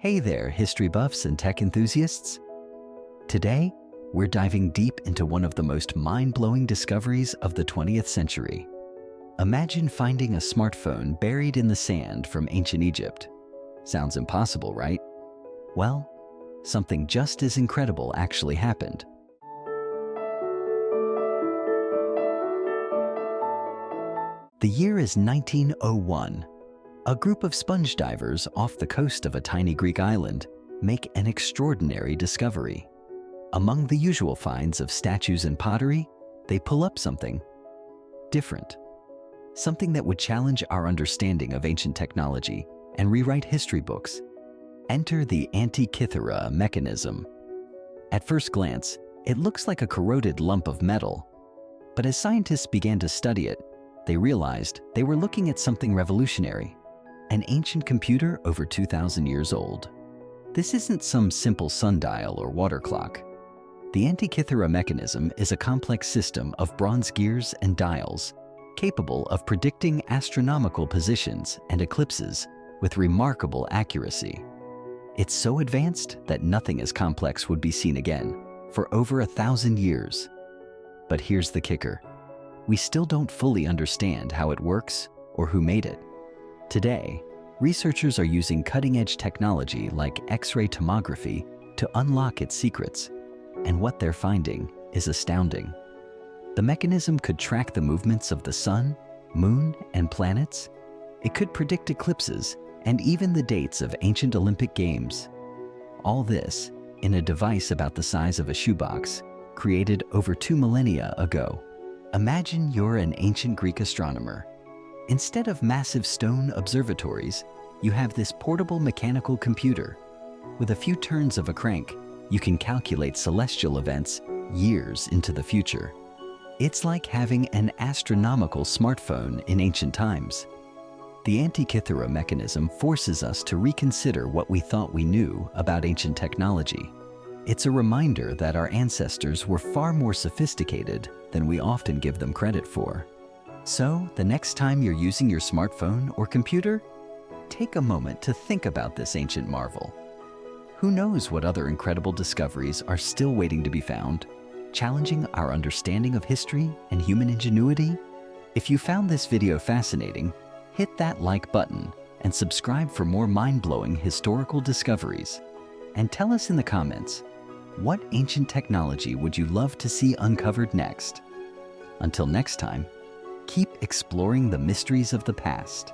Hey there, history buffs and tech enthusiasts. Today, we're diving deep into one of the most mind-blowing discoveries of the 20th century. Imagine finding a smartphone buried in the sand from ancient Egypt. Sounds impossible, right? Well, something just as incredible actually happened. The year is 1901. A group of sponge divers off the coast of a tiny Greek island make an extraordinary discovery. Among the usual finds of statues and pottery, they pull up something different. Something that would challenge our understanding of ancient technology and rewrite history books. Enter the Antikythera Mechanism. At first glance, it looks like a corroded lump of metal. But as scientists began to study it, they realized they were looking at something revolutionary. An ancient computer over 2,000 years old. This isn't some simple sundial or water clock. The Antikythera Mechanism is a complex system of bronze gears and dials capable of predicting astronomical positions and eclipses with remarkable accuracy. It's so advanced that nothing as complex would be seen again for over 1,000 years. But here's the kicker. We still don't fully understand how it works or who made it. Today, researchers are using cutting-edge technology like X-ray tomography to unlock its secrets, and what they're finding is astounding. The mechanism could track the movements of the sun, moon, and planets. It could predict eclipses and even the dates of ancient Olympic Games. All this in a device about the size of a shoebox, created over 2 millennia ago. Imagine you're an ancient Greek astronomer. Instead of massive stone observatories, you have this portable mechanical computer. With a few turns of a crank, you can calculate celestial events years into the future. It's like having an astronomical smartphone in ancient times. The Antikythera Mechanism forces us to reconsider what we thought we knew about ancient technology. It's a reminder that our ancestors were far more sophisticated than we often give them credit for. So, the next time you're using your smartphone or computer, take a moment to think about this ancient marvel. Who knows what other incredible discoveries are still waiting to be found, challenging our understanding of history and human ingenuity? If you found this video fascinating, hit that like button and subscribe for more mind-blowing historical discoveries. And tell us in the comments, what ancient technology would you love to see uncovered next? Until next time, keep exploring the mysteries of the past.